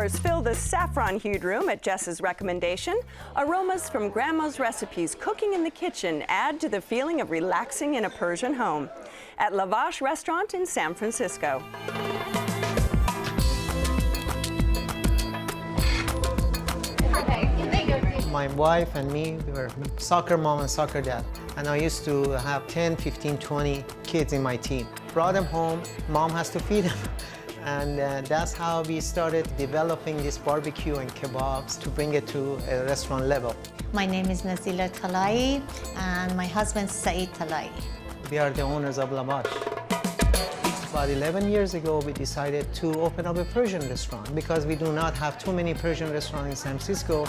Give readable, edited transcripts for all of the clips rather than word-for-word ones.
Flowers fill the saffron-hued room at Jess's recommendation. Aromas from Grandma's recipes cooking in the kitchen add to the feeling of relaxing in a Persian home. At Lavash restaurant in San Francisco. My wife and me, we were soccer mom and soccer dad. And I used to have 10, 15, 20 kids in my team. Brought them home, mom has to feed them. And that's how we started developing this barbecue and kebabs to bring it to a restaurant level. My name is Nazila Talai, and my husband Saeed Talai. We are the owners of Lavash. About 11 years ago, we decided to open up a Persian restaurant because we do not have too many Persian restaurants in San Francisco.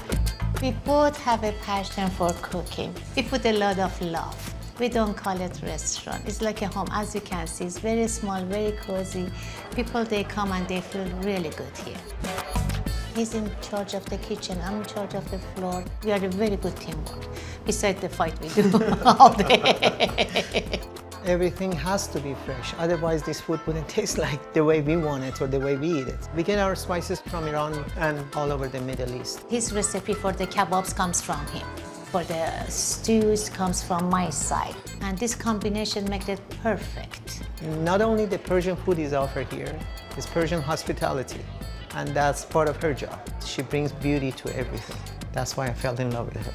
We both have a passion for cooking. We put a lot of love. We don't call it restaurant. It's like a home. As you can see, it's very small, very cozy. People, they come and they feel really good here. He's in charge of the kitchen, I'm in charge of the floor. We are a very good teamwork, besides the fight we do all day. Everything has to be fresh, otherwise this food wouldn't taste like the way we want it or the way we eat it. We get our spices from Iran and all over the Middle East. His recipe for the kebabs comes from him. For the stews comes from my side. And this combination makes it perfect. Not only the Persian food is offered here, it's Persian hospitality. And that's part of her job. She brings beauty to everything. That's why I fell in love with her.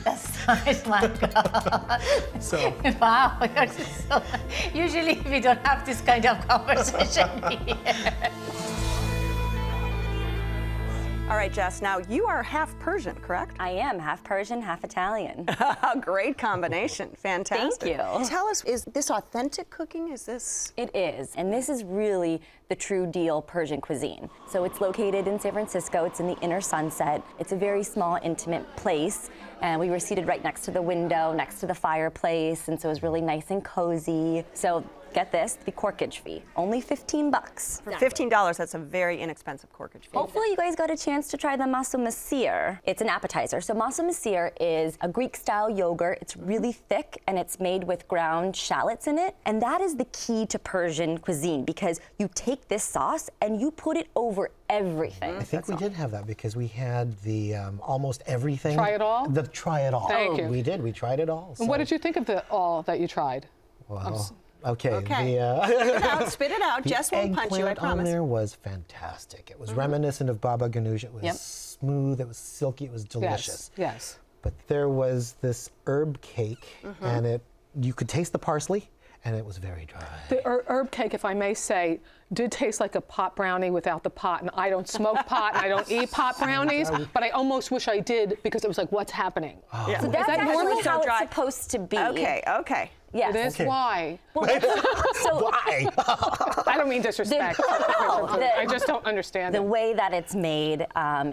That's nice, my God. So, wow, usually we don't have this kind of conversation here. All right, Jess, now you are half Persian, correct? I am half Persian, half Italian. Great combination. Fantastic. Thank you. Tell us, is this authentic cooking? Is this? It is, and this is really the true deal Persian cuisine. So it's located in San Francisco. It's in the inner Sunset. It's a very small, intimate place, and we were seated right next to the window, next to the fireplace, and so it was really nice and cozy. So get this, the Corkage fee, only $15. For $15, that's a very inexpensive Corkage fee. Hopefully you guys got a chance to try the maso masir. It's an appetizer. So maso masir is a Greek-style yogurt. It's really thick, and it's made with ground shallots in it. And that is the key to Persian cuisine, because you take this sauce and you put it over everything. I think we did have that because we had the almost everything. Try it all? The try it all. Thank you. We did. We tried it all. And what did you think of the all that you tried? Well, okay. Okay. Spit it out. Jess won't punch you, I eggplant on promise. there was fantastic. It was reminiscent of baba ganoush. It was smooth. It was silky. It was delicious. Yes. But there was this herb cake, and you could taste the parsley, and it was very dry. The herb cake, if I may say, did taste like a pot brownie without the pot. And I don't smoke pot, and I don't eat pot brownies, but I almost wish I did, because it was like, what's happening? Yeah. So that's that actually normal? how So dry. it's supposed to be. Okay. Yes. It is? Okay. Why? So Why? I don't mean disrespect. I just don't understand the it. way that it's made,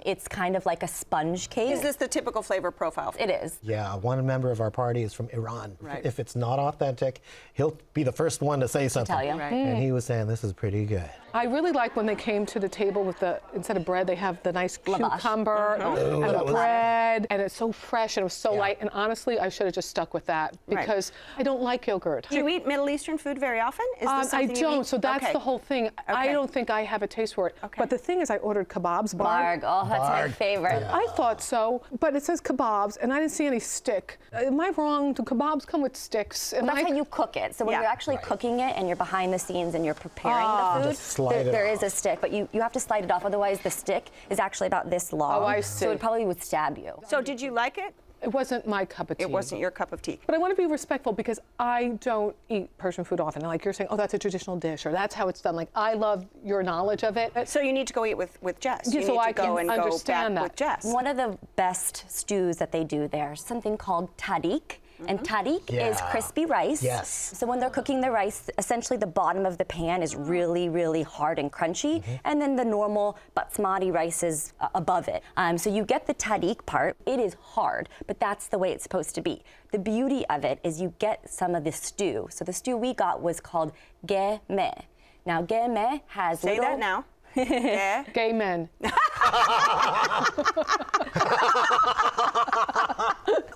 it's kind of like a sponge cake. Is this the typical flavor profile? It is. Yeah, one member of our party is from Iran. Right. If it's not authentic, he'll be the first one to say something. tell you. Right. And he was saying, this is pretty good. I really like when they came to the table with instead of bread, they have the nice Lavash. cucumber and that the was- bread, and it's so fresh and it was so light. And honestly, I should have just stuck with that, because I don't like yogurt. Do you eat Middle Eastern food very often? Is this I something you don't, eat? so that's Okay. the whole thing. I Okay. don't think I have a taste for it. Okay. But the thing is, I ordered kebabs, Barg. Oh, that's my Barg. favorite. I thought so, but it says kebabs, and I didn't see any stick. Am I wrong? Do kebabs come with sticks? And That's I- how you cook it. So when Yeah. you're actually cooking it and you're behind the scenes and you're preparing the food, Just slide it there is off. a stick, but you have to slide it off. Otherwise, the stick is actually about this long. Oh, I So see. it probably would stab you. So did you like it? It wasn't my cup of tea. It wasn't your cup of tea. But I want to be respectful, because I don't eat Persian food often. And like you're saying, oh, that's a traditional dish, or that's how it's done. Like, I love your knowledge of it. So you need to go eat with Jess. Yeah, You so need I to go can and go back understand that. with Jess. One of the best stews that they do there is something called tarik. And tarik is Yeah. crispy rice. Yes. So when they're cooking the rice, essentially the bottom of the pan is really, really hard and crunchy. And then the normal basmati rice is above it. So you get the tarik part. It is hard, but that's the way it's supposed to be. The beauty of it is you get some of the stew. So the stew we got was called geme. Now geme has Say that now. Yeah. Gay men.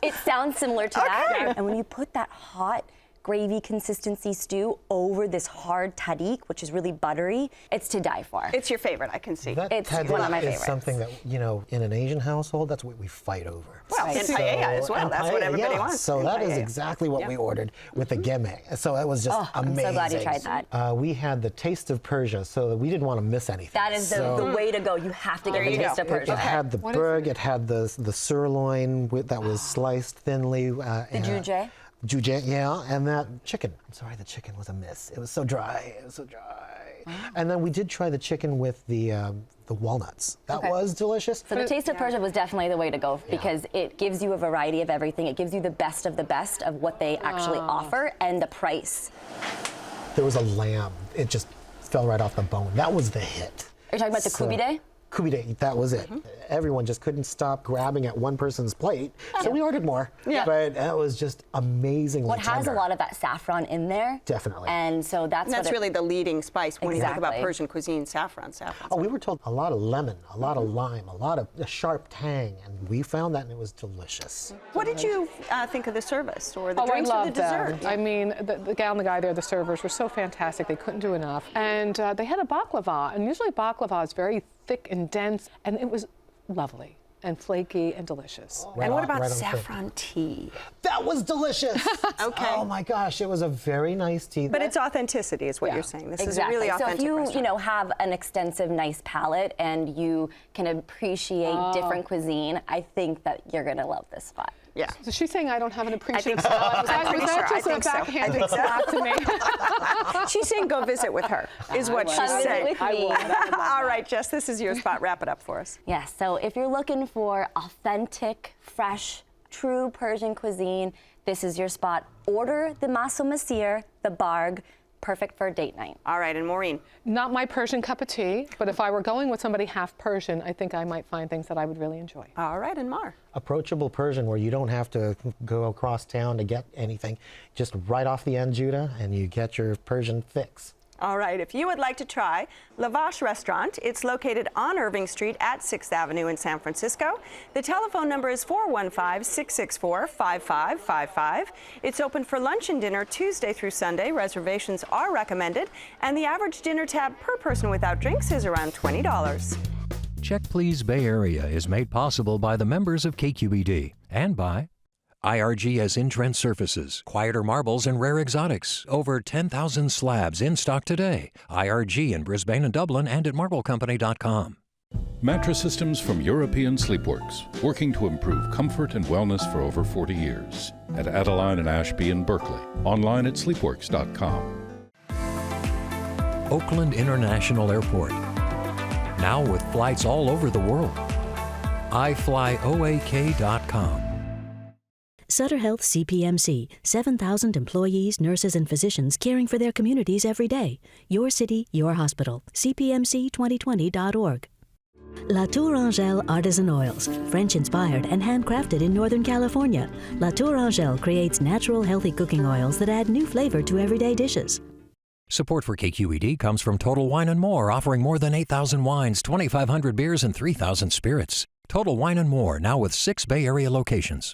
It sounds similar to that. And when you put that hot gravy consistency stew over this hard tahdig, which is really buttery. It's to die for. It's your favorite, I can see. It's tahdig one of my is favorites. something that, in an Asian household, that's what we fight over. Well, and paella as well. And That's what paella, everybody yeah. wants. So And that is paella. exactly what we ordered with the geme. So it was just amazing. I'm so glad you tried that. We had the taste of Persia, so we didn't want to miss anything. That is the way to go. You have to get the taste of Persia. It had the burg, it had the sirloin that was sliced thinly. The jujie. Jujie, yeah, and that chicken. I'm sorry, the chicken was a miss. It was so dry. It was so dry. And then we did try the chicken with the walnuts. That was delicious. So the taste of Persia was definitely the way to go because it gives you a variety of everything. It gives you the best of what they actually offer and the price. There was a lamb. It just fell right off the bone. That was the hit. Are you talking about the kubide? Kubide, that was it. Everyone just couldn't stop grabbing at one person's plate, so we ordered more. Yeah. But that was just amazingly Well, it has tender. a lot of that saffron in there. Definitely. And so that's really the leading spice when you think about Exactly. Persian cuisine, saffron. Oh, we were told a lot of lemon, a lot of lime, a lot of a sharp tang, and we found that and it was delicious. What did you think of the service or the I drinks or the loved them. dessert? I mean, the gal and the guy there, the servers, were so fantastic. They couldn't do enough. And they had a baklava, and usually baklava is very thick and dense, and it was lovely and flaky and delicious. And what about right on the saffron tea? That was delicious. Okay. Oh my gosh, it was a very nice tea. But it's authenticity is what you're saying. This is a really authentic So if you, restaurant. have an extensive, nice palate and you can appreciate different cuisine, I think that you're going to love this spot. Yeah. So she's saying I don't have an appreciative so. palate. Was I'm that pretty was sure. that just I a think so. I backhand think so. slap to me? She's saying go visit with her, is what she's Come saying. visit with me. All right, Jess, this is your spot. Wrap it up for us. Yes, so if you're looking for authentic, fresh, true Persian cuisine, this is your spot. Order the maso masir, the barg, perfect for a date night. All right, and Maureen. Not my Persian cup of tea, but if I were going with somebody half Persian, I think I might find things that I would really enjoy. All right, and Mar. Approachable Persian where you don't have to go across town to get anything. Just right off the end, Judah, and you get your Persian fix. All right, if you would like to try Lavash Restaurant, it's located on Irving Street at 6th Avenue in San Francisco. The telephone number is 415-664-5555. It's open for lunch and dinner Tuesday through Sunday. Reservations are recommended, and the average dinner tab per person without drinks is around $20. Check Please Bay Area is made possible by the members of KQED and by IRG has in-trend surfaces, quieter marbles, and rare exotics. Over 10,000 slabs in stock today. IRG in Brisbane and Dublin and at marblecompany.com. Mattress systems from European Sleepworks, working to improve comfort and wellness for over 40 years. At Adeline and Ashby in Berkeley. Online at sleepworks.com. Oakland International Airport. Now with flights all over the world. iFlyOAK.com. Sutter Health CPMC, 7,000 employees, nurses, and physicians caring for their communities every day. Your city, your hospital. CPMC2020.org. La Tour Angèle Artisan Oils, French-inspired and handcrafted in Northern California. La Tour Angèle creates natural, healthy cooking oils that add new flavor to everyday dishes. Support for KQED comes from Total Wine & More, offering more than 8,000 wines, 2,500 beers, and 3,000 spirits. Total Wine & More, now with 6 Bay Area locations.